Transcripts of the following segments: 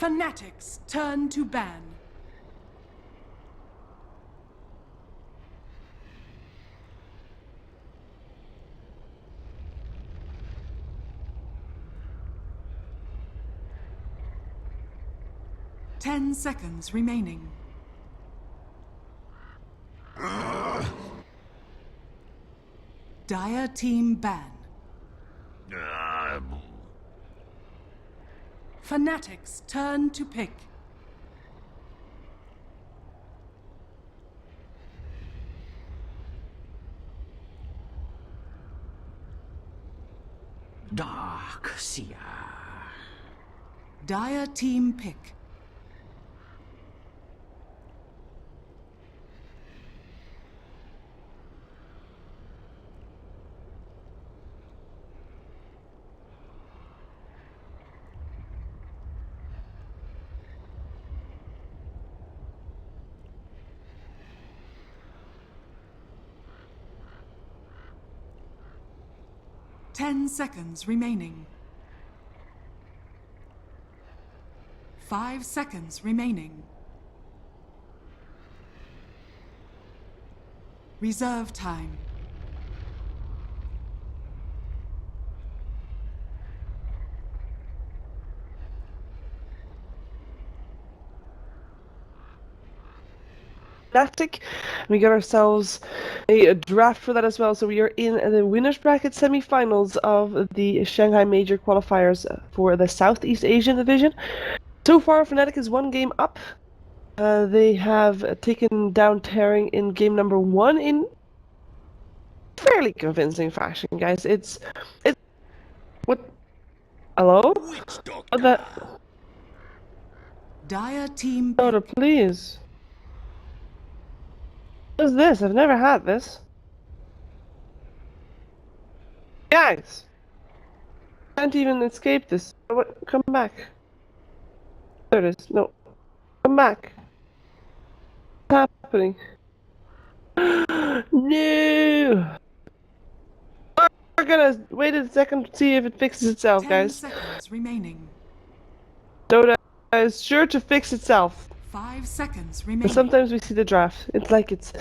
Fnatic's turn to ban. Ten seconds remaining. Dire team ban. Fnatic's turn to pick. Dark Seer. Dire team pick. Ten seconds remaining. 5 seconds remaining. Reserve time. Fnatic. We got ourselves a draft for that as well, so we are in the winners bracket semi-finals of the Shanghai Major Qualifiers for the Southeast Asian division. So far, Fnatic is 1 game up. They have taken down Tearing in game number 1 in fairly convincing fashion, guys. It's what? Hello? What the? Dire team Dota, pick. please. What is this? I've never had this. Guys! Can't even escape this. What? Come back. There it is. No. Come back. What's happening? No! We're gonna wait a second to see if it fixes itself, 10 guys. seconds remaining. Dota is sure to fix itself. 5 seconds But remaining. sometimes we see the draft. It's like it's...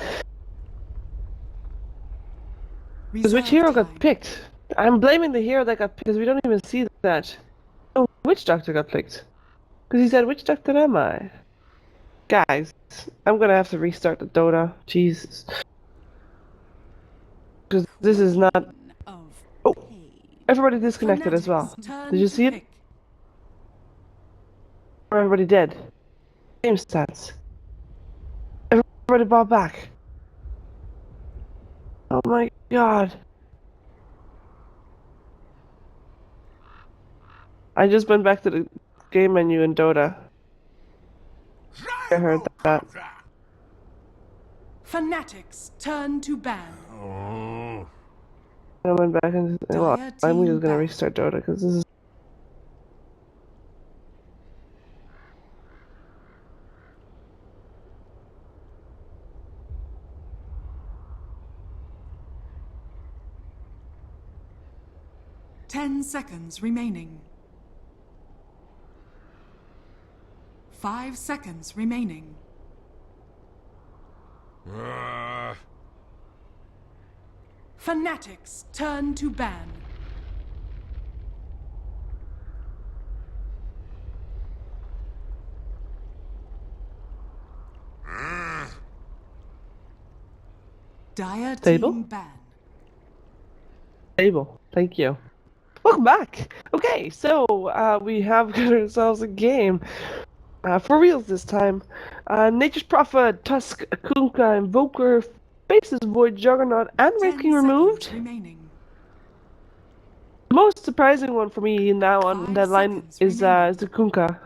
Because which hero got picked? I'm blaming the hero that got picked because we don't even see that. Oh, which doctor got picked? Because he said, which doctor am I? Guys, I'm gonna have to restart the Dota. Jesus. Because this is not... Oh, everybody disconnected as well. Did you see it? Or everybody dead? Game stats. Everybody bought back. Oh my god. I just went back to the game menu in Dota. I heard that. Fnatic's turn to ban. I went back and well, I'm just gonna restart Dota because this is. Ten seconds remaining. 5 seconds remaining. Fnatic's turn to ban. Dire team ban. Stable. Thank you. Welcome back. Okay, so we have got ourselves a game. For reals this time. Nature's Prophet, Tusk, Kunkka, Invoker, Faces Void, Juggernaut, and Wraith King removed. Remaining. The most surprising one for me now on that line is the Kunkka.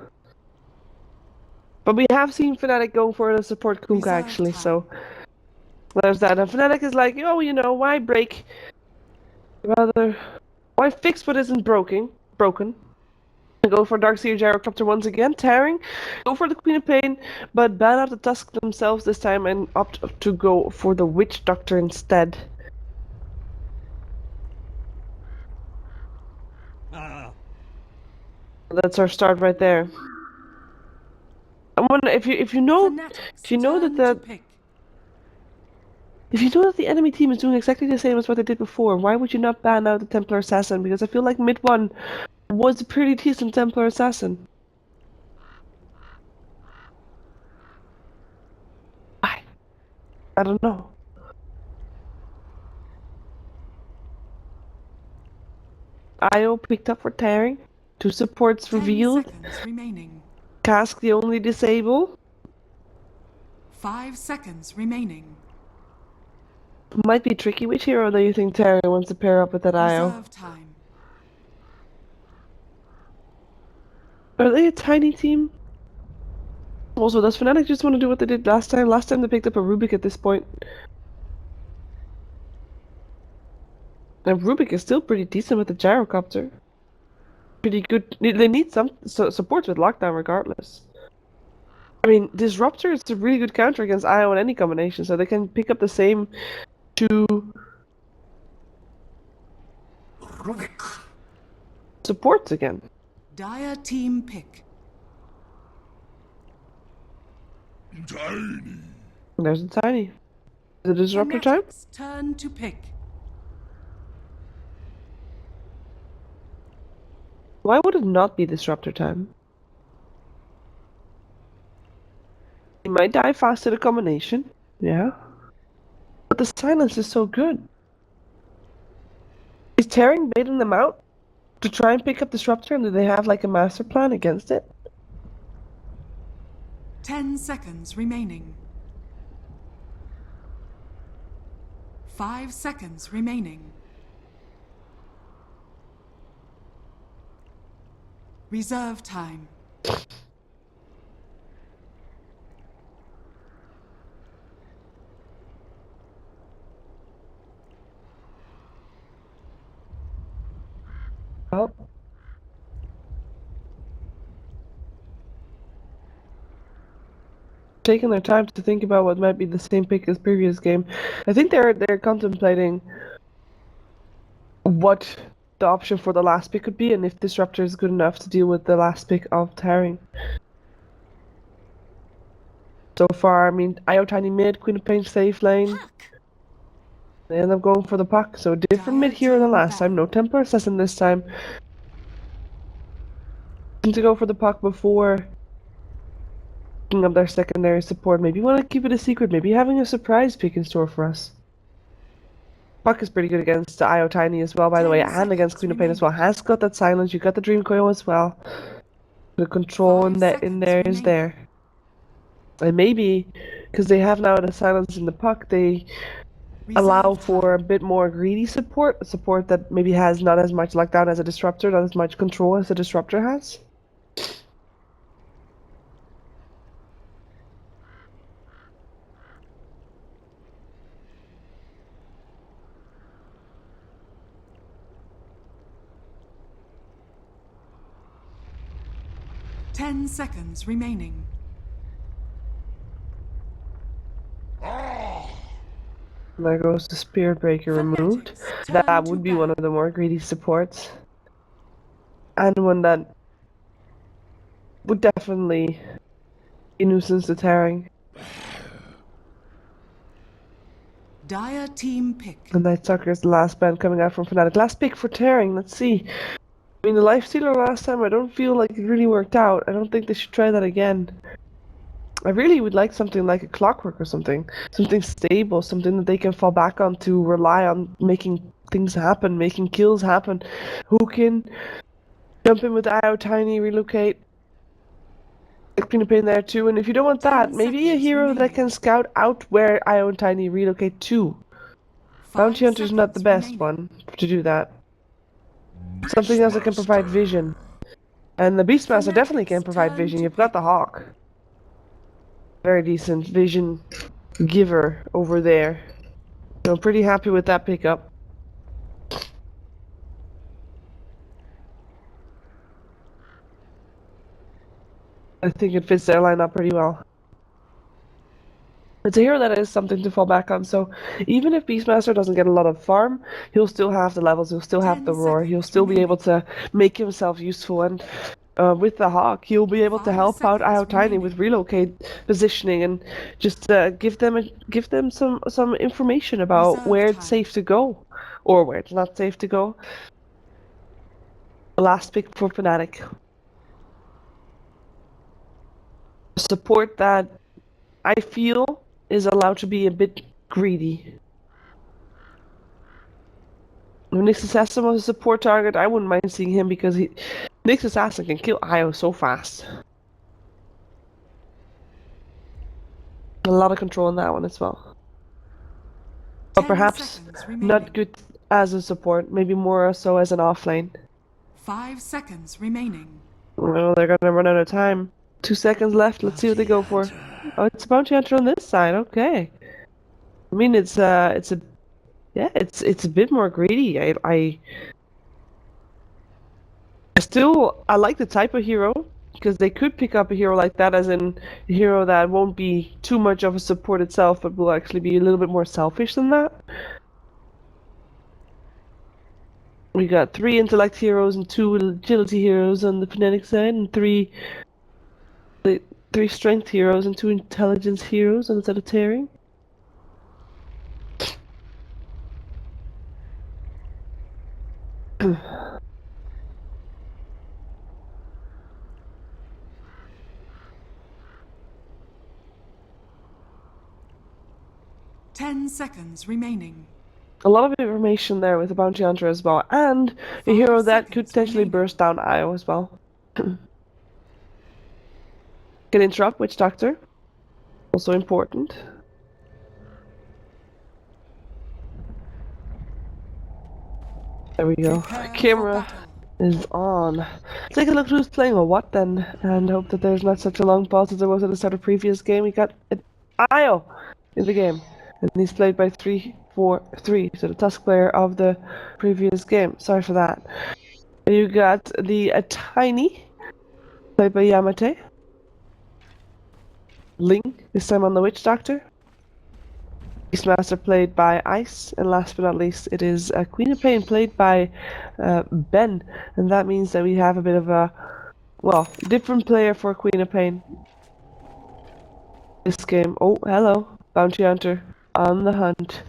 But we have seen Fnatic going for the support Kunkka actually, so there's that. And Fnatic is like, oh, you know, why break? Rather, why fix what isn't broken? Go for Darkseer Gyrocopter once again, Tearing. Go for the Queen of Pain, but ban out the Tusk themselves this time and opt to go for the Witch Doctor instead. That's our start right there. wonder if you know Fnatic's if you know turn that to pick. if you know that the enemy team is doing exactly the same as what they did before, why would you not ban out the Templar Assassin? Because I feel like mid one was a pretty decent Templar Assassin. I don't know. IO picked up for tearing. 2 supports 10 revealed. seconds remaining. Cask the only disable. 5 seconds remaining. Might be tricky. Which hero do you think Terry wants to pair up with that IO? Reserve time. Are they a tiny team? Also, does Fnatic just want to do what they did last time? Last time they picked up a Rubik at this point. And Rubik is still pretty decent with the gyrocopter. Pretty good. They need some support with lockdown regardless. I mean, Disruptor is a really good counter against IO in any combination, so they can pick up the same 2 supports again. Dire team pick. Tiny. There's a tiny. Is it Disruptor time? Fnatic's turn to pick. Why would it not be Disruptor time? He might die fast to the combination. Yeah. But the silence is so good. Is Tearing baiting them out to try and pick up Disruptor, and do they have like a master plan against it? 10 seconds remaining. 5 seconds remaining. Reserve time. Oh. Taking their time to think about what might be the same pick as previous game. I think they're contemplating what the option for the last pick could be, and if Disruptor is good enough to deal with the last pick of Tearing. So far, I mean, IO Tiny mid, Queen of Pain safe lane. They end up going for the puck, so different mid hero than last time. No Templar Assassin this time. To go for the puck before picking up their secondary support. Maybe want to keep it a secret. Maybe having a surprise pick in store for us. Puck is pretty good against the IO Tiny as well, by the way, and against Queen of Pain as well. Has got that silence. You got the Dream Coil as well. The control in there is there. And maybe because they have now the silence in the puck, they allow for a bit more greedy support, a support that maybe has not as much lockdown as a Disruptor, not as much control as a Disruptor has. Ten seconds remaining. There goes the Spirit Breaker removed. That would be one of the more greedy supports. And one that would definitely be a nuisance to Tearing. Dire team pick. And Night Sucker is the last band coming out from Fnatic. Last pick for Tearing, let's see. I mean, the Lifestealer last time, I don't feel like it really worked out. I don't think they should try that again. I really would like something like a Clockwork or something. Something stable, something that they can fall back on to rely on making things happen, making kills happen. Who can jump in with IO Tiny, relocate. Queen of Pain there too, and if you don't want that, maybe a hero that can scout out where IO and Tiny relocate to. Bounty Hunter's not the best one to do that. Something else that can provide vision. And the Beastmaster definitely can provide vision. You've got the Hawk. Very decent vision giver over there. So I'm pretty happy with that pickup. I think it fits their lineup pretty well. It's a hero that is something to fall back on, so even if Beastmaster doesn't get a lot of farm, he'll still have the levels, he'll still have the roar, he'll still be able to make himself useful, and with the Hawk, he'll be able to 5 help out seconds IO Tiny with relocate positioning and just give them some information about Reserve where it's time. safe to go, or where it's not safe to go. The last pick for Fnatic. Support that I feel is allowed to be a bit greedy. If Nyx Assassin was a support target, I wouldn't mind seeing him because Nyx Assassin can kill IO so fast. A lot of control in that one as well. But 10 perhaps seconds remaining. not good as a support, maybe more so as an offlane. 5 seconds remaining. Well, they're gonna run out of time. 2 seconds left, let's see what they go for. Oh, it's a bounty hunter on this side, okay. I mean, it's a a bit more greedy. I like the type of hero because they could pick up a hero like that, as in a hero that won't be too much of a support itself, but will actually be a little bit more selfish than that. We got 3 intellect heroes and 2 agility heroes on the Fnatic side, and 3 strength heroes and 2 intelligence heroes on the side of Tearing. Ten seconds remaining. A lot of information there with the bounty hunter as well, and a hero that could seconds potentially remaining. burst down IO as well. Can interrupt Witch Doctor. Also important. There we go. Prepare for Camera battle. is on. Take a look who's playing or what then, and hope that there's not such a long pause as there was at the start of the previous game. We got an IO in the game, and he's played by 3-4-3, so the Tusk player of the previous game. Sorry for that. You got the Tiny, played by Yamate. Ling, this time on the Witch Doctor. Beastmaster played by Ice, and last but not least, it is Queen of Pain played by Ben, and that means that we have a bit of a, well, different player for Queen of Pain. This game. Oh, hello, Bounty Hunter on the hunt.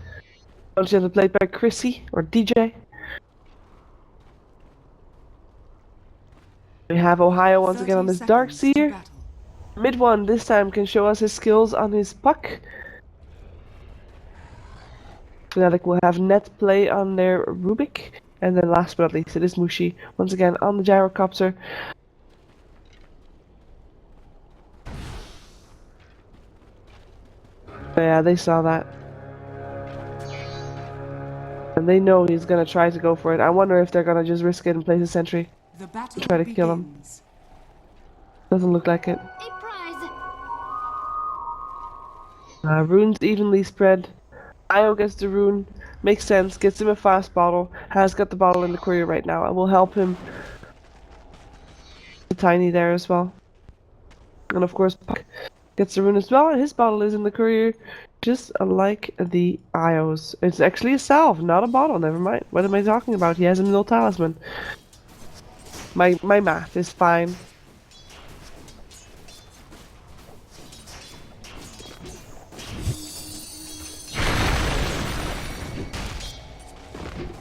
Bounty Hunter played by Chrissy or DJ. We have Ohio once again on this Darkseer. Mid one this time can show us his skills on his puck. Fnatic will have net play on their Rubik. And then last but not least, it is Mushi once again on the Gyrocopter. Yeah, they saw that. And they know he's gonna try to go for it. I wonder if they're gonna just risk it and place a sentry. The battle Try to kill him. Doesn't look like it. Runes evenly spread. Io gets the rune, makes sense, gets him a fast bottle, has got the bottle in the courier right now, and will help him. The Tiny there as well. And of course, Puck gets the rune as well, and his bottle is in the courier, just like the Io's. It's actually a salve, not a bottle, never mind. What am I talking about? He has a no talisman. My math is fine.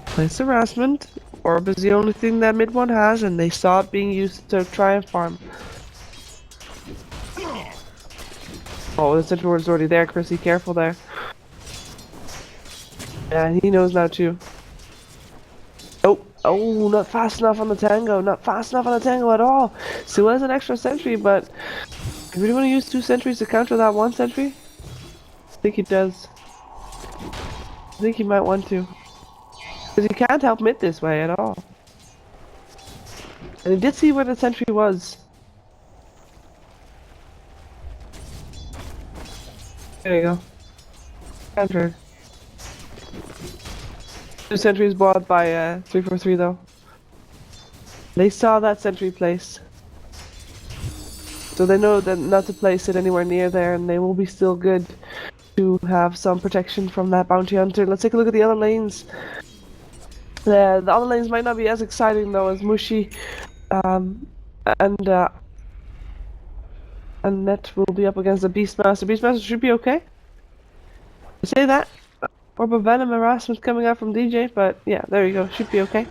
Place harassment. Orb is the only thing that mid one has, and they saw it being used to try and farm. Oh, the central ward's already there, Chrissy. Careful there. Yeah, he knows now too. Oh, not fast enough on the tango. Not fast enough on the tango at all. Still has an extra sentry, but do we want to use 2 sentries to counter that 1 sentry? I think he does. I think he might want to. Because he can't help mid this way at all. And he did see where the sentry was. There you go. Countered. 2 sentries bought by 343 though. They saw that sentry place. So they know that not to place it anywhere near there, and they will be still good to have some protection from that bounty hunter. Let's take a look at the other lanes. The other lanes might not be as exciting though, as Mushi And Net will be up against the Beastmaster. Beastmaster should be okay. I say that. Orb of Venom harassment coming out from DJ, but yeah, there you go. Should be okay.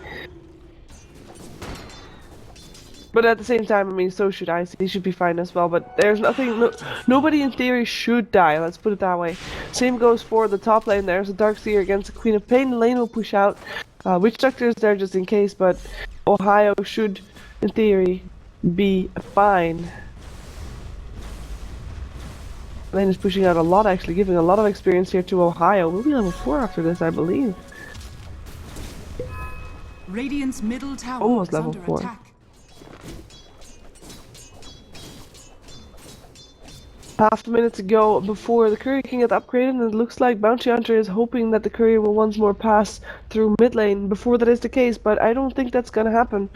But at the same time, I mean, so should Icy. He should be fine as well. But there's nothing. Nobody in theory should die. Let's put it that way. Same goes for the top lane. There's a Darkseer against the Queen of Pain. The lane will push out. Witch Doctor is there just in case, but Ohio should, in theory, be fine. Lane is pushing out a lot, actually, giving a lot of experience here to Ohio. We'll be level 4 after this, I believe. Radiant's middle tower Almost is level under 4. attack. Half a minute to go before the courier can get upgraded, and it looks like Bounty Hunter is hoping that the courier will once more pass through mid lane before that is the case, but I don't think that's gonna happen.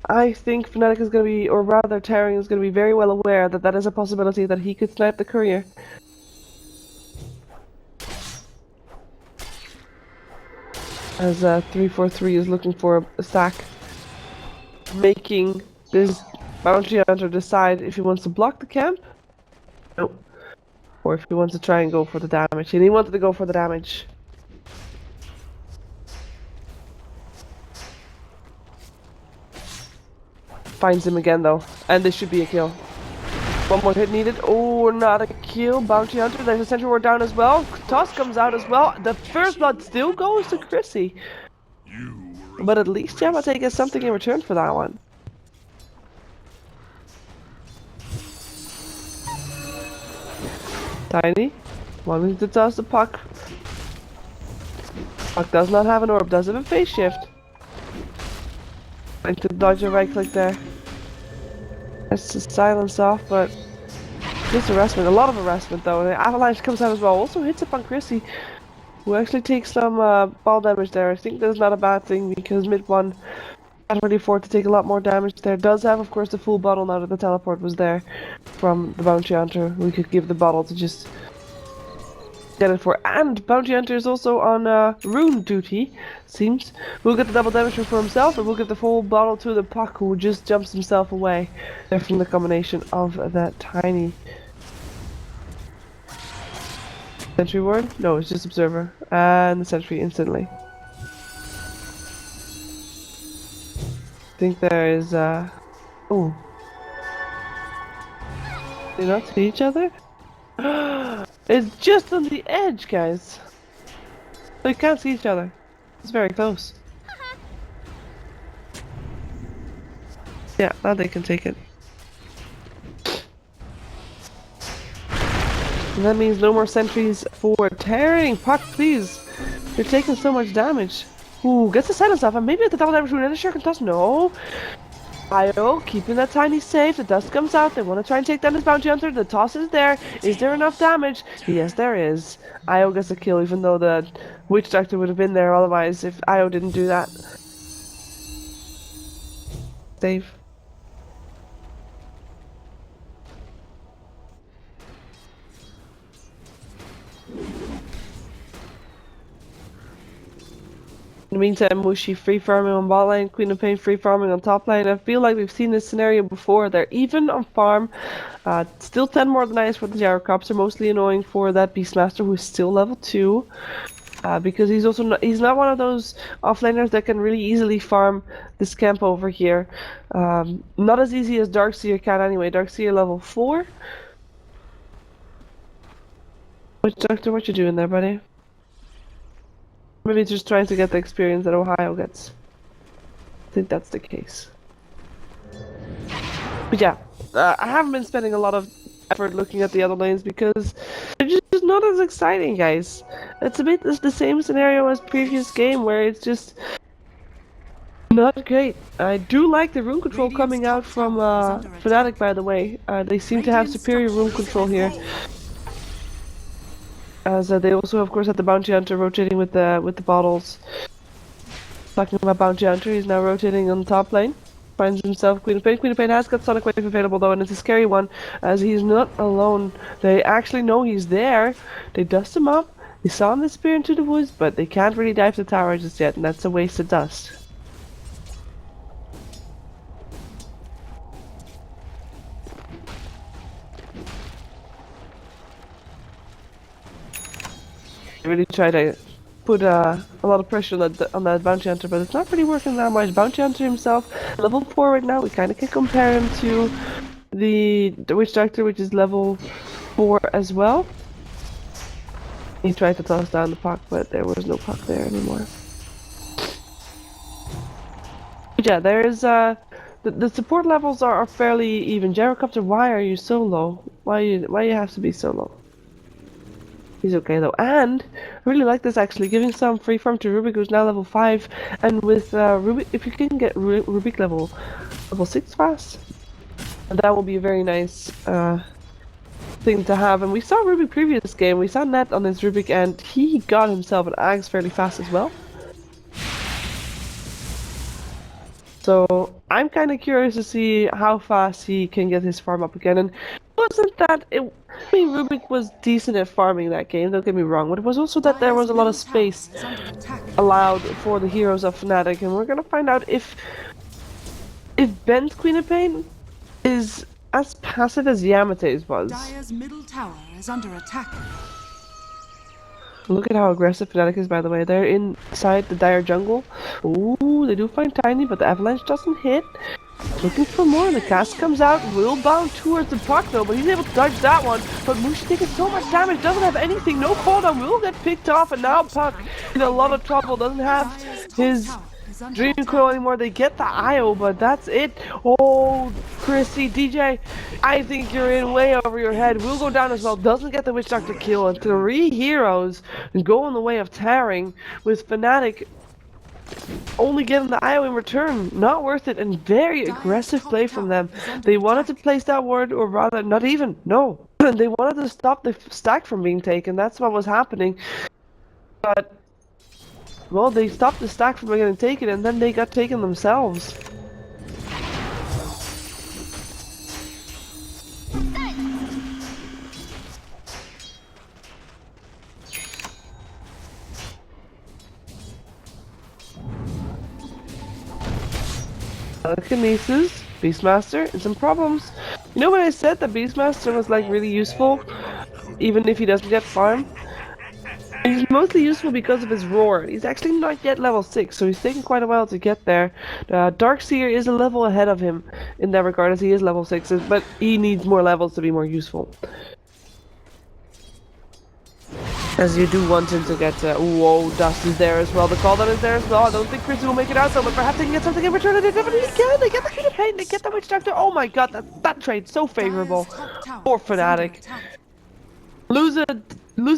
I think Fnatic is gonna be, or rather Terran is gonna be very well aware that that is a possibility that he could snipe the courier. As 343 is looking for a stack, making this Bounty Hunter decide if he wants to block the camp. Nope. Or if he wants to try and go for the damage. And he wanted to go for the damage. Finds him again though. And this should be a kill. One more hit needed. Oh, not a kill. Bounty Hunter. There's a Sentry Ward down as well. Toss comes out as well. The first blood still goes to Chrissy. But at least Yamate gets something in return for that one. Tiny, wanting to toss the puck. Puck does not have an orb, does have a phase shift. Trying to dodge a right click there. That's just silence off, but just harassment, a lot of harassment though. The avalanche comes out as well, also hits upon Chrissy, who actually takes some ball damage there. I think that's not a bad thing because mid one can't really afford to take a lot more damage there. Does have, of course, the full bottle now that the teleport was there from the Bounty Hunter. We could give the bottle to just get it for. And Bounty Hunter is also on rune duty, seems. We'll get the double damage for himself, and we'll give the full bottle to the Puck, who just jumps himself away there from the combination of that Tiny. Sentry ward? No, it's just Observer. And the Sentry instantly. I think there is oh. They not see each other? It's just on the edge, guys. They can't see each other. It's very close. Yeah, now they can take it. And that means no more sentries for tearing. Puck, please. You're taking so much damage. Ooh, gets the silence off, and maybe at the double damage rune and a shuriken toss. No. Io keeping that Tiny safe. The dust comes out. They want to try and take down this Bounty Hunter. The toss is there. Is there enough damage? Yes, there is. Io gets a kill, even though the Witch Doctor would have been there otherwise if Io didn't do that. Save. In the meantime, Mushi free farming on bot lane, Queen of Pain free farming on top lane. I feel like we've seen this scenario before. They're even on farm. Still 10 more than ice for the Gyro Crops. Are mostly annoying for that Beastmaster, who is still level 2. Because he's also he's not one of those offlaners that can really easily farm this camp over here. Not as easy as Darkseer can anyway. Darkseer level 4. Witch Doctor, what you doing there, buddy? Maybe just trying to get the experience that Ohio gets. I think that's the case. But yeah, I haven't been spending a lot of effort looking at the other lanes because they're just not as exciting, guys. It's a bit the same scenario as previous game where it's just not great. I do like the rune control coming out from Fnatic, by the way. They seem to have superior rune control here. As they also, of course, had the Bounty Hunter rotating with the bottles. Talking about Bounty Hunter, he's now rotating on the top lane. Finds himself Queen of Pain. Queen of Pain has got Sonic Wave available though, and it's a scary one, as he's not alone. They actually know he's there. They dust him up. They saw him disappear into the woods, but they can't really dive the tower just yet, and that's a waste of dust. really try to put a lot of pressure on that bounty hunter, but it's not really working that much. Bounty hunter himself, level 4 right now. We kind of can compare him to the witch doctor, which is level 4 as well. He tried to toss down the puck, but there was no puck there anymore. But yeah, there's the support levels are fairly even. Gyrocopter, why are you so low? Why you have to be so low? He's okay though, and I really like this actually, giving some free farm to Rubik, who's now level 5, and with Rubik, if you can get Rubik level 6 fast, that will be a very nice thing to have. And we saw Rubik previous game, we saw Nat on his Rubik, and he got himself an Axe fairly fast as well. So I'm kind of curious to see how fast he can get his farm up again. And wasn't that I mean, Rubik was decent at farming that game, don't get me wrong, but it was also that there was a lot of space allowed for the heroes of Fnatic, and we're gonna find out if Ben's Queen of Pain is as passive as Yamate's was. Dire's middle tower is under attack. Look at how aggressive Fnatic is, by the way. They're inside the Dire jungle. Ooh, they do find Tiny, but the avalanche doesn't hit. Looking for more. The cast comes out. Will bound towards the puck, though, but he's able to dodge that one. But Mushi taking so much damage. Doesn't have anything. No cooldown. Will get picked off, and now Puck in a lot of trouble. Doesn't have his Dream Coil anymore. They get the IO, but that's it. Oh, Chrissy, DJ, I think you're in way over your head. Will go down as well. Doesn't get the Witch Doctor kill, and 3 heroes go in the way of tearing, with Fnatic only getting the IO in return. Not worth it, and very aggressive play from them. They wanted to place that ward, or rather, not even, no. They wanted to stop the stack from being taken. That's what was happening. But well, they stopped the stack from getting taken, and then they got taken themselves. Telekinesis, Beastmaster, and some problems. You know when I said that Beastmaster was like really useful, even if he doesn't get farm? He's mostly useful because of his roar. He's actually not yet level 6, so he's taking quite a while to get there. Darkseer is a level ahead of him in that regard, as he is level 6, but he needs more levels to be more useful. As you do want him to get whoa, Dust is there as well. The call that is there as well. I don't think Chris will make it out though, but perhaps they can get something in return, and they definitely can. They get the Queen of Pain, they get the Witch Doctor. Oh my god, that trade so favorable for Fnatic. Lose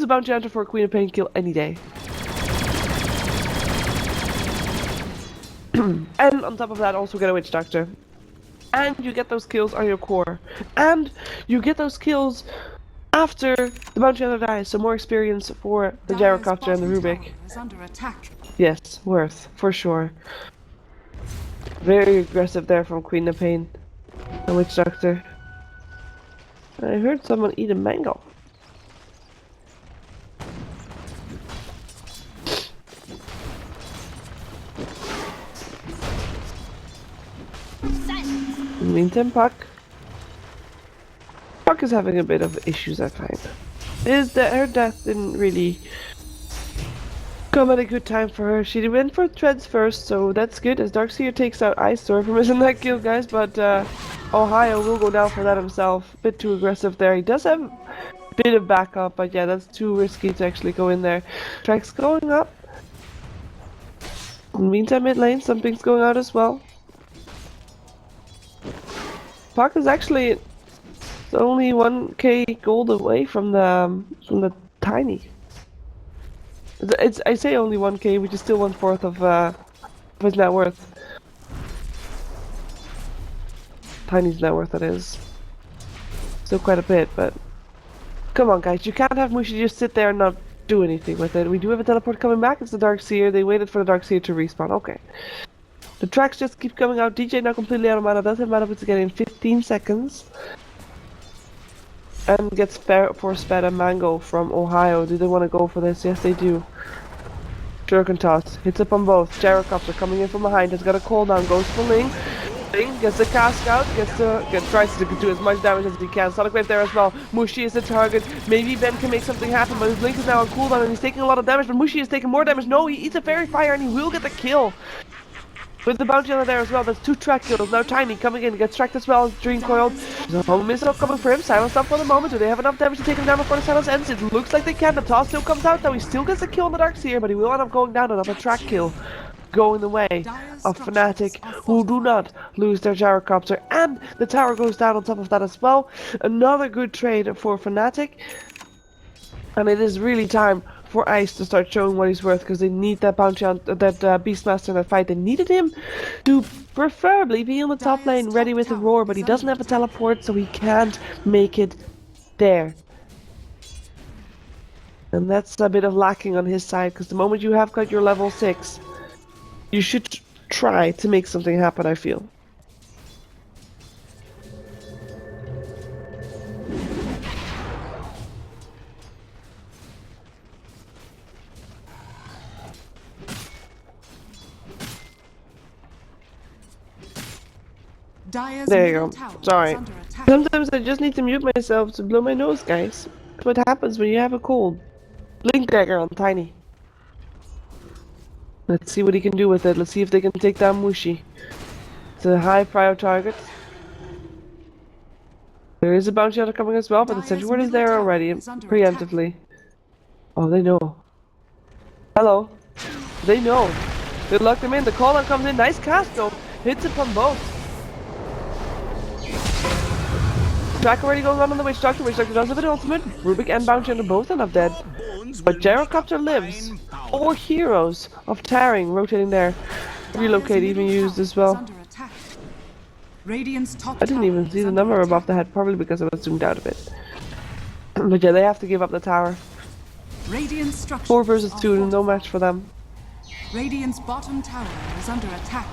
a bounty hunter for a Queen of Pain kill any day. And on top of that, also get a Witch Doctor. And you get those kills on your core. And you get those kills after the bounty hunter dies, so more experience for the Gyrocopter and the Rubik. Yes, worth, for sure. Very aggressive there from Queen of Pain. The Witch Doctor. I heard someone eat a mango. In the meantime, Puck is having a bit of issues, I find. Her death didn't really come at a good time for her. She went for Treads first, so that's good, as Darkseer takes out Ice Storm for missing that kill, guys, but Ohio will go down for that himself. A bit too aggressive there. He does have a bit of backup, but yeah, that's too risky to actually go in there. Tracks going up. In the meantime, mid lane, something's going out as well. Puck is actually only 1k gold away from the Tiny. I say only 1k, which is still 1/4 of his net worth. Tiny's net worth, that is. Still quite a bit, but come on, guys, you can't have Mushi just sit there and not do anything with it. We do have a teleport coming back. It's the Darkseer. They waited for the Darkseer to respawn. Okay. The tracks just keep coming out. DJ now completely out of mana. Doesn't matter if it's again in 15 seconds. And gets force fed a mango from Ohio. Do they want to go for this? Yes, they do. Jerkin toss. Hits up on both. Gyrocopter coming in from behind. Has got a cooldown. Goes for Ling. Gets the cast out, tries to do as much damage as he can. Sonic Wave there as well. Mushi is the target. Maybe Ben can make something happen, but his Blink is now on cooldown and he's taking a lot of damage, but Mushi is taking more damage. No, he eats a Fairy Fire and he will get the kill. With the bounty hunter there as well, that's 2 track kills. Now Tiny coming in, gets tracked as well, Dream Coiled. There's a home missile coming for him, silence up for the moment. Do they have enough damage to take him down before the silence ends? It looks like they can. The toss still comes out, though he still gets a kill in the Dark Seer, but he will end up going down. Another track kill going the way of Fnatic, who do not lose their gyrocopter, and the tower goes down on top of that as well. Another good trade for Fnatic, and it is really time for Ice to start showing what he's worth, because they need that bounty on that Beastmaster in that fight. They needed him to preferably be on the top lane ready with a roar, but he doesn't have a teleport, so he can't make it there. And that's a bit of lacking on his side, because the moment you have got your level 6, you should try to make something happen, I feel. There you go. Sorry. Sometimes I just need to mute myself to blow my nose, guys. That's what happens when you have a cold. Blink dagger on Tiny. Let's see what he can do with it. Let's see if they can take down Mushi. It's a high prior target. There is a bounty hunter coming as well, but the sentry ward is there already, preemptively. Oh, they know. Hello. They know. They locked him in. The call on comes in. Nice cast though. Hits upon both. Track already going on the Witch Doctor. Witch Doctor does have an ultimate. Rubik and Bounty Hunter both end up dead. But Gyrocopter lives. 4 heroes of tearing rotating there. Relocate even used as well. I didn't even see the number above the head, probably because I was zoomed out a bit. But yeah, they have to give up the tower. 4 versus 2, no match for them. Radiant's bottom tower is under attack.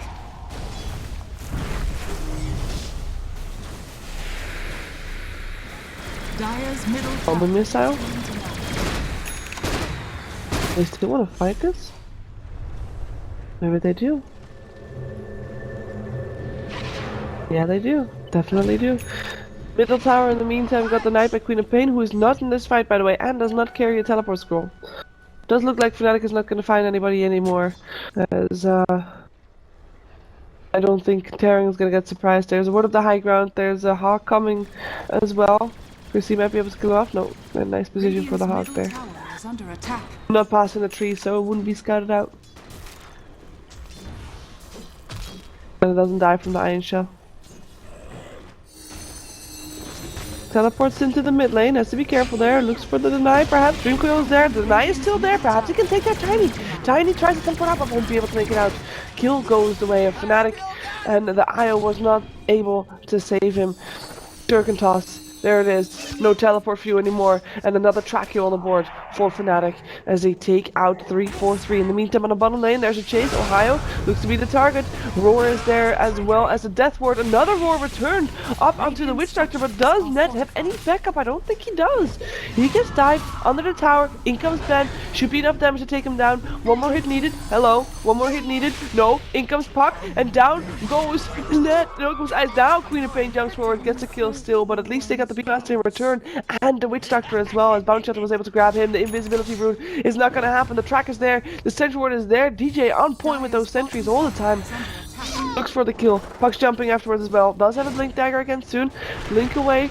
Dire's middle Bomber missile? They still want to fight this? Maybe they do. Yeah, they do. Definitely do. Middle tower in the meantime got the Knight by Queen of Pain, who is not in this fight by the way, and does not carry a teleport scroll. Does look like Fnatic is not going to find anybody anymore, as I don't think Tearing is going to get surprised. There's a word of the high ground, there's a Hawk coming as well. Chrissy might be able to kill off. No, a nice position for the Hawk there. Not passing the tree, so it wouldn't be scouted out. And it doesn't die from the Iron Shell. Teleports into the mid lane, has to be careful there, looks for the deny perhaps, Dream Coil is there, the deny is still there, perhaps he can take that Tiny. Tiny tries to teleport up, but won't be able to make it out. Kill goes the way of Fnatic, and the IO was not able to save him. Shuriken toss. There it is, no teleport for you anymore, and another track kill on the board for Fnatic as they take out 3-4-3. In the meantime on the bottom lane there's a chase, Ohio looks to be the target, Roar is there as well as the Death Ward, another Roar returned up onto the Witch Doctor, but does Ned have any backup? I don't think he does. He gets dived under the tower, in comes Ben, should be enough damage to take him down, one more hit needed, hello, one more hit needed, no, in comes Puck, and down goes Ned, no goes Ice, down Queen of Pain jumps forward, gets a kill still, but at least they got the Beastmaster in return, and the Witch Doctor as well, as Bounty Hunter was able to grab him. The invisibility rune is not going to happen. The track is there, the sentry ward is there. DJ on point with those sentries all the time. Looks for the kill. Puck's jumping afterwards as well. Does have a blink dagger again soon. Blink away.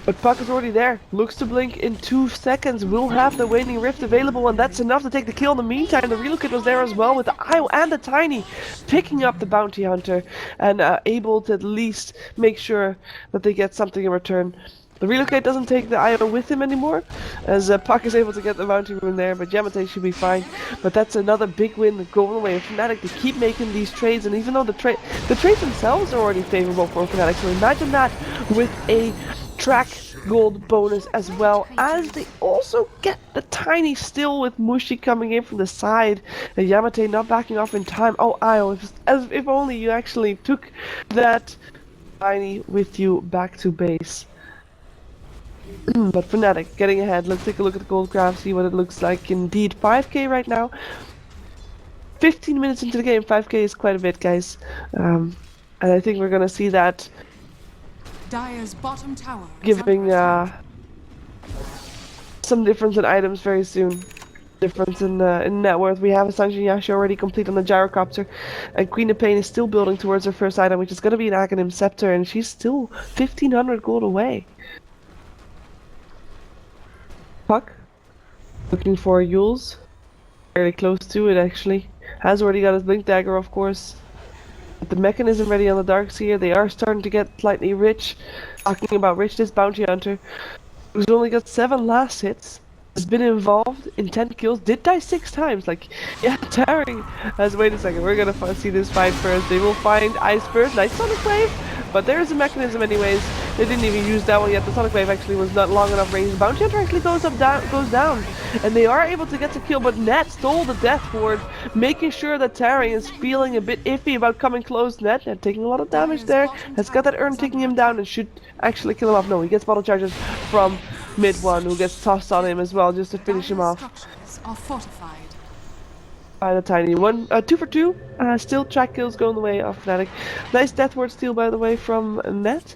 But Puck is already there. Looks to blink in 2 seconds. Will have the Waning Rift available, and that's enough to take the kill. In the meantime, the Relocate was there as well with the IO and the Tiny, picking up the Bounty Hunter and able to at least make sure that they get something in return. The Relocate doesn't take the IO with him anymore, as Puck is able to get the Bounty Rune there, but Yamate should be fine. But that's another big win going away of Fnatic. They keep making these trades, and even though the trades themselves are already favorable for Fnatic, so imagine that with a track gold bonus as well, as they also get the Tiny still with Mushi coming in from the side, and Yamate not backing off in time. Oh, IO, if only you actually took that Tiny with you back to base. But Fnatic getting ahead. Let's take a look at the gold graph, see what it looks like. Indeed, 5k right now. 15 minutes into the game, 5k is quite a bit, guys. And I think we're gonna see that Dire's bottom tower is giving under attack. some difference in items very soon. Difference in net worth. We have a Sanjin Yasha already complete on the gyrocopter, and Queen of Pain is still building towards her first item, which is gonna be an Aghanim Scepter, and she's still 1500 gold away. Puck, looking for Yules. Fairly close to it actually. Has already got his Blink Dagger, of course. But the mechanism ready on the Darkseer. They are starting to get slightly rich. Talking about rich, this Bounty Hunter, who's only got 7 last hits, has been involved in 10 kills, did die 6 times. Like, yeah, tiring. Wait a second, we're gonna see this fight first. They will find Ice Burst, nice Sonic Wave, but there is a mechanism anyways. They didn't even use that one yet. The Sonic Wave actually was not long enough range. Bounty Hunter actually goes down. And they are able to get the kill, but Net stole the Death Ward, making sure that Terry is feeling a bit iffy about coming close. Net taking a lot of damage there, has got that urn taking him down and should actually kill him off. No, he gets bottle charges from mid one, who gets tossed on him as well just to finish him off. Structures are fortified. By the tiny one. 2 for 2. Still track kills going the way of Fnatic. Nice Death Ward steal, by the way, from Net.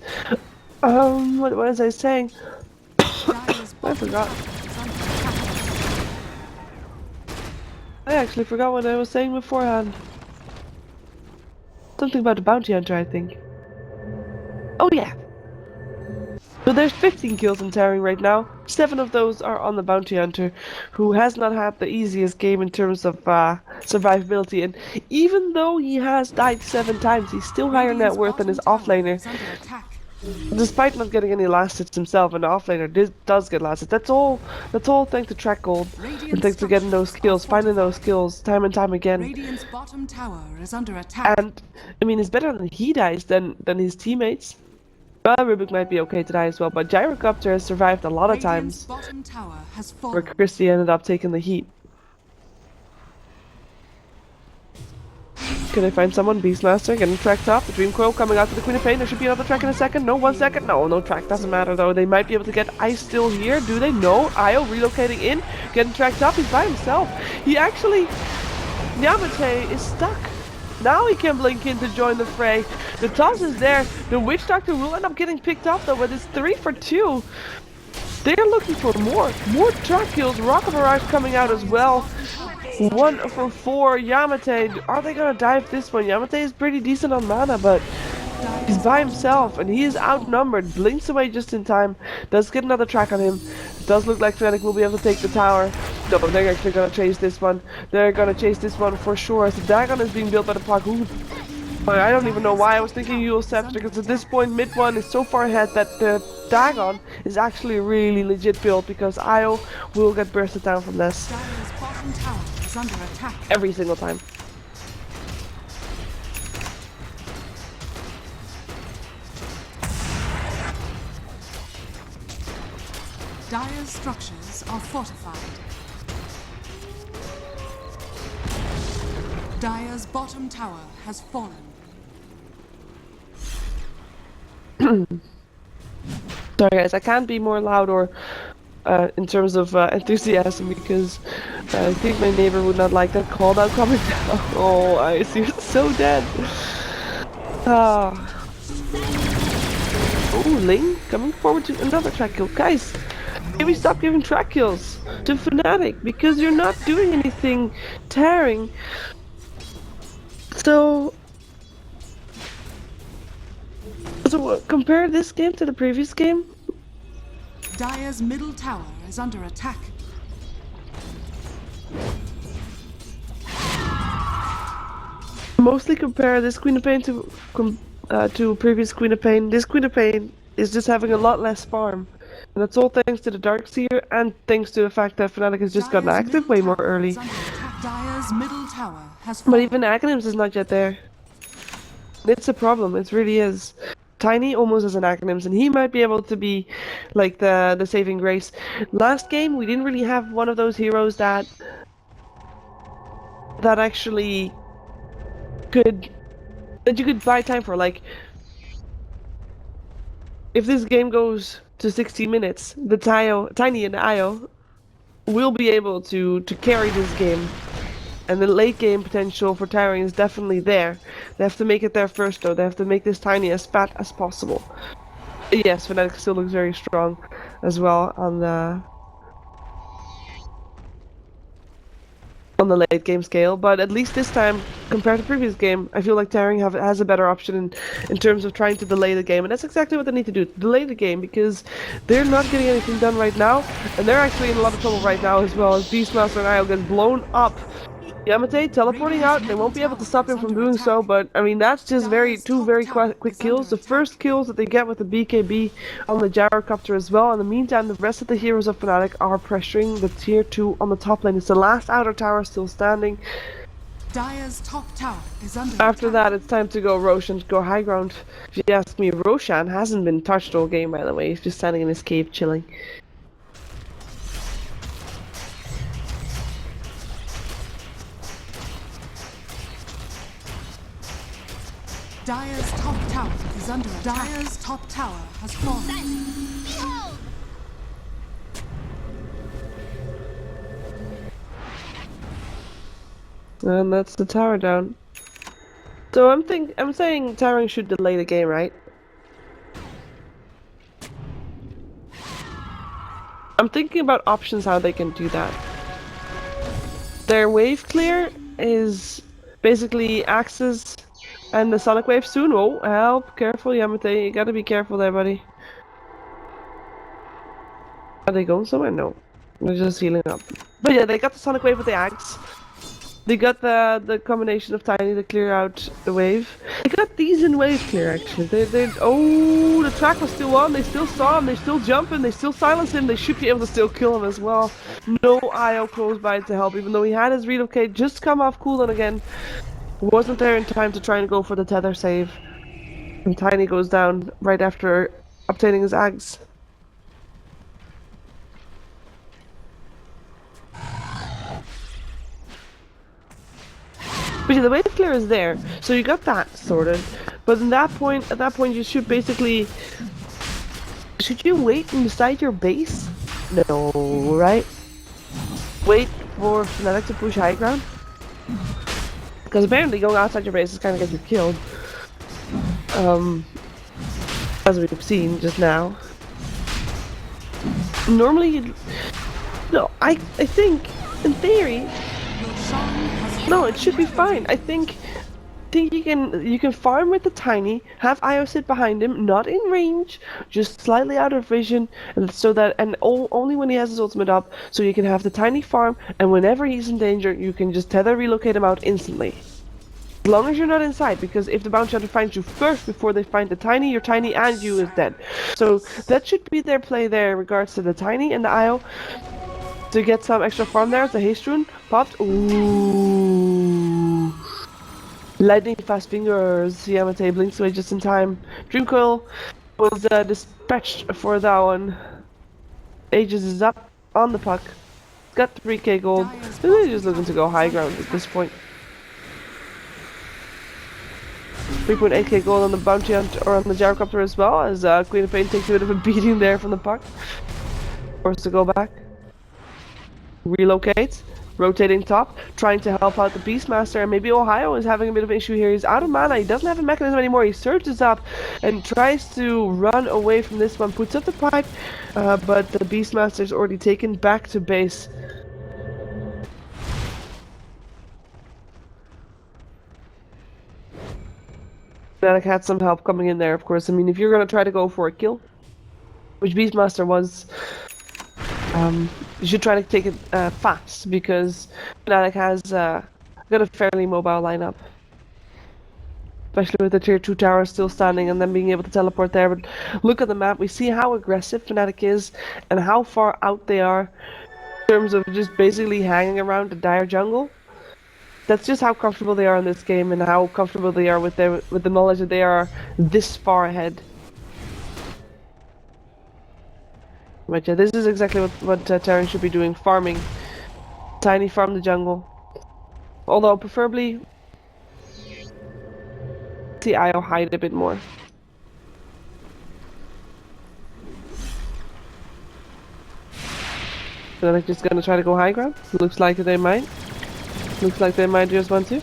What was I saying? I forgot. I actually forgot what I was saying beforehand. Something about the Bounty Hunter, I think. Oh yeah. So there's 15 kills in Tearing right now. 7 of those are on the Bounty Hunter, who has not had the easiest game in terms of survivability. And even though he has died 7 times, he's still higher net worth than his offlaner. Despite not getting any last hits himself, and the offlaner does get last hits. That's all thanks to track gold, and thanks to getting those kills, finding those kills time and time again. Radiant's bottom tower is under attack. And I mean, it's better than he dies than his teammates. Rubik might be okay to die as well, but Gyrocopter has survived a lot of times Bottom tower has where fallen. Christie ended up taking the heat. Can I find someone? Beastmaster getting tracked off. The Dream Coil coming out to the Queen of Pain. There should be another track in a second. No, 1 second. No track. Doesn't matter though. They might be able to get Ice still here. Do they? No. Io relocating in. Getting tracked up. He's by himself. He actually... Yamate is stuck. Now he can blink in to join the fray. The toss is there. The Witch Doctor will end up getting picked up though, but it's 3 for 2. They're looking for more track kills. Rocket Barrage coming out as well. 1 for 4. Yamate, are they gonna dive this one? Yamate is pretty decent on mana, but he's by himself and he is outnumbered. Blinks away just in time. Does get another track on him. Does look like Fnatic will be able to take the tower. No, they're actually gonna chase this one. They're gonna chase this one for sure. As the Dagon is being built by the Puck. I don't even know why I was thinking Yule Scepter, because at this point mid one is so far ahead that the Dagon is actually a really legit build, because Io will get bursted down from this Bottom tower is under attack. every single time. Dire's structures are fortified. Dire's bottom tower has fallen. Sorry guys, I can't be more loud or in terms of enthusiasm, because I think my neighbor would not like that call out coming down. Oh, I see, you're so dead. Ah. Oh, Ling coming forward to another track kill. Guys, can we stop giving track kills to Fnatic, because you're not doing anything tearing. So compare this game to the previous game. Dire's middle tower is under attack. Mostly compare this Queen of Pain to previous Queen of Pain. This Queen of Pain is just having a lot less farm. And that's all thanks to the Darkseer and thanks to the fact that Fnatic has just gotten active way more early. Dire's middle tower has fallen. But even Aghanims is not yet there. It's a problem, it really is. Tiny almost has an Aghanims, and he might be able to be like the saving grace. Last game we didn't really have one of those heroes that actually that you could buy time for. Like, if this game goes to 60 minutes, the Tiny and Io will be able to carry this game And the late game potential for Tyrant is definitely there. They have to make it there first though. They have to make this Tiny as fat as possible. Yes, Fnatic still looks very strong as well on the late game scale, but at least this time, compared to previous game, I feel like Tyrant has a better option in terms of trying to delay the game, and that's exactly what they need to do, delay the game, because they're not getting anything done right now, and they're actually in a lot of trouble right now as well, as Beastmaster and Io get blown up. Yamate teleporting out, they won't be able to stop him from doing so, but I mean that's just two very quick kills. The first kills that they get with the BKB on the gyrocopter as well. In the meantime, the rest of the heroes of Fnatic are pressuring the tier 2 on the top lane. It's the last outer tower still standing. Dire's top tower is under After attack. that, it's time to go Roshan, to go high ground. If you ask me, Roshan hasn't been touched all game, by the way. He's just standing in his cave chilling. Dire's top tower is under attack. Dire's top tower has fallen. And that's the tower down. So I'm saying Tyrant should delay the game, right? I'm thinking about options how they can do that. Their wave clear is basically Axes and the Sonic Wave soon. Oh, help! Careful, Yamate. You gotta be careful there, buddy. Are they going somewhere? No. They're just healing up. But yeah, they got the Sonic Wave with the Axe. They got the combination of Tiny to clear out the wave. They got these in wave clear actually. Oh, the track was still on. They still saw him. They still jumping. They still silence him. They should be able to still kill him as well. No IO close by to help, even though he had his relocate just come off cooldown again. Wasn't there in time to try and go for the tether save. And Tiny goes down right after obtaining his Axe. But yeah, the wave clear is there, so you got that sorted. But at that point, you should basically... Should you wait inside your base? No, right? Wait for Fnatic to push high ground? Because apparently going outside your base is kind of get you killed. As we've seen just now. Normally you'd... No, I think, in theory... No, it should be fine. I think you can farm with the Tiny, have Io sit behind him, not in range, just slightly out of vision, and so that only when he has his ultimate up, so you can have the Tiny farm, and whenever he's in danger, you can just tether relocate him out instantly. As long as you're not inside, because if the bounty hunter finds you first before they find the Tiny, your Tiny and you is dead. So that should be their play there in regards to the Tiny and the Io. To get some extra farm there, the haste rune popped. Ooh. Lightning fast fingers. Yamate blinks away just in time. Dream Coil was dispatched for that one. Aegis is up on the puck. Got 3k gold. They're just looking to go high ground at this point. 3.8k gold on the bounty hunt or on the gyrocopter as well, as Queen of Pain takes a bit of a beating there from the puck. Forced to go back. Relocate, rotating top, trying to help out the Beastmaster, and maybe Ohio is having a bit of an issue here. He's out of mana, he doesn't have a mechanism anymore. He surges up and tries to run away from this one, puts up the pipe, but the Beastmaster is already taken back to base. Fnatic had some help coming in there, of course. I mean, if you're gonna try to go for a kill, which Beastmaster was, you should try to take it fast, because Fnatic has got a fairly mobile lineup. Especially with the tier 2 tower still standing and then being able to teleport there. But look at the map, we see how aggressive Fnatic is and how far out they are in terms of just basically hanging around the Dire jungle. That's just how comfortable they are in this game and how comfortable they are with the knowledge that they are this far ahead. But yeah, this is exactly what Terran should be doing, farming. Tiny farm the jungle. Although, preferably, see Io hide a bit more. Then I'm just gonna try to go high ground. Looks like they might. Looks like they might just want to.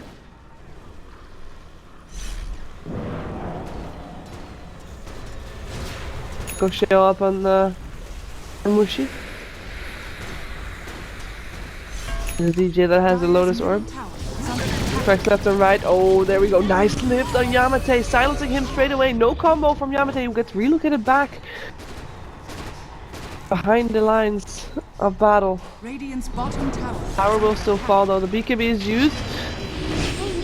Go show up on Mushi. The DJ that has the Lotus Orb. Tracks left and right. Oh, there we go. Nice lift on Yamate. Silencing him straight away. No combo from Yamate, who gets relocated back behind the lines of battle. Radiant's bottom tower. Tower will still fall though. The BKB is used.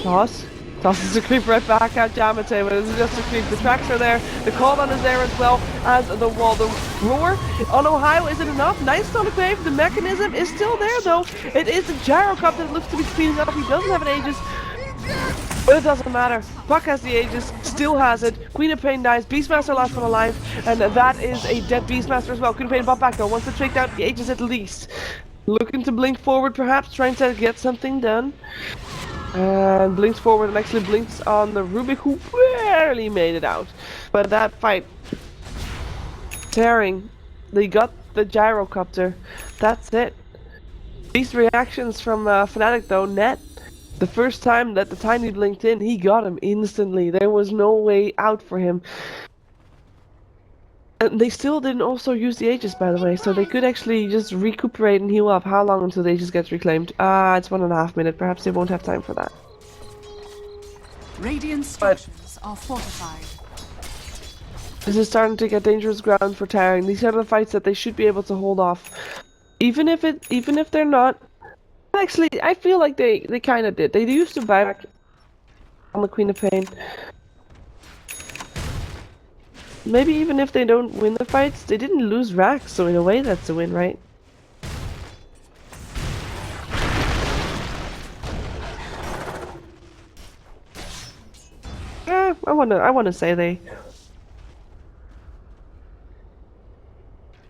Toss. Tosses the creep right back at Yamate, but it's just a creep. The tracks are there. The cooldown is there as well as the wall. The roar on Ohio, is it enough? Nice Sonic Wave. The mechanism is still there though. It is the Gyrocopter that looks to be speeding up. He doesn't have an Aegis, but it doesn't matter. Puck has the Aegis, still has it. Queen of Pain dies. Beastmaster last one alive, and that is a dead Beastmaster as well. Queen of Pain bought back though. Wants to take down the Aegis at least. Looking to blink forward, perhaps trying to get something done. And blinks forward and actually blinks on the Rubik, who barely made it out. But that fight, tearing, they got the Gyrocopter. That's it. These reactions from Fnatic though, net. The first time that the Tiny blinked in, he got him instantly. There was no way out for him. And they still didn't also use the Aegis, by the way, so they could actually just recuperate and heal up. How long until the Aegis gets reclaimed? It's 1.5 minutes. Perhaps they won't have time for that. Radiant structures are fortified. This is starting to get dangerous ground for Terran. These are the fights that they should be able to hold off. Even if they're not. Actually, I feel like they kind of did. They used to buy back on the Queen of Pain. Maybe even if they don't win the fights, they didn't lose racks, so in a way that's a win, right? I wanna say they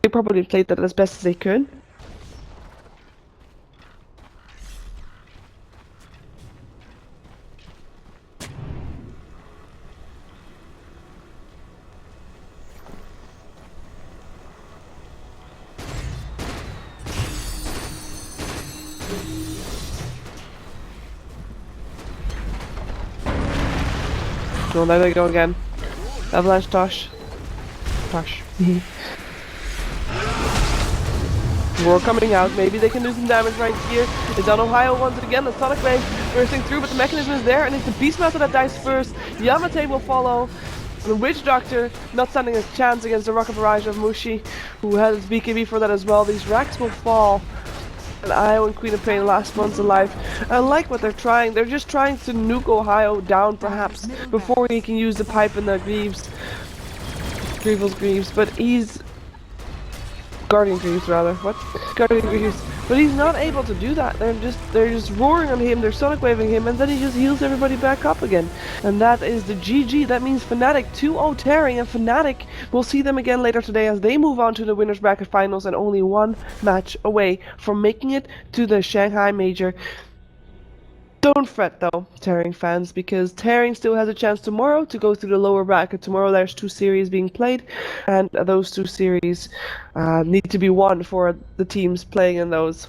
probably played that as best as they could. Oh, there they go again. Avalanche Tosh. Tosh. Roar coming out. Maybe they can do some damage right here. It's on Ohio once again. The Sonic Wave bursting through, but the mechanism is there, and it's the Beastmaster that dies first. Yamate will follow. The Witch Doctor not standing a chance against the Rocket Barrage of Mushi, who has his BKB for that as well. These racks will fall. And Io and Queen of Pain last months alive. I like what they're trying. They're just trying to nuke Ohio down, perhaps, before he can use the pipe and the Greaves. Greaves, but he's... Guardian Greaves, rather. What? Guardian Greaves. But he's not able to do that. They're just roaring on him, they're Sonic Waving him, and then he just heals everybody back up again. And that is the GG. That means Fnatic 2-0 tearing, and Fnatic, we'll see them again later today as they move on to the Winners Bracket Finals and only one match away from making it to the Shanghai Major. Don't fret though, Tearing fans, because Tearing still has a chance tomorrow to go through the lower bracket. Tomorrow there's 2 series being played, and those 2 series need to be won for the teams playing in those.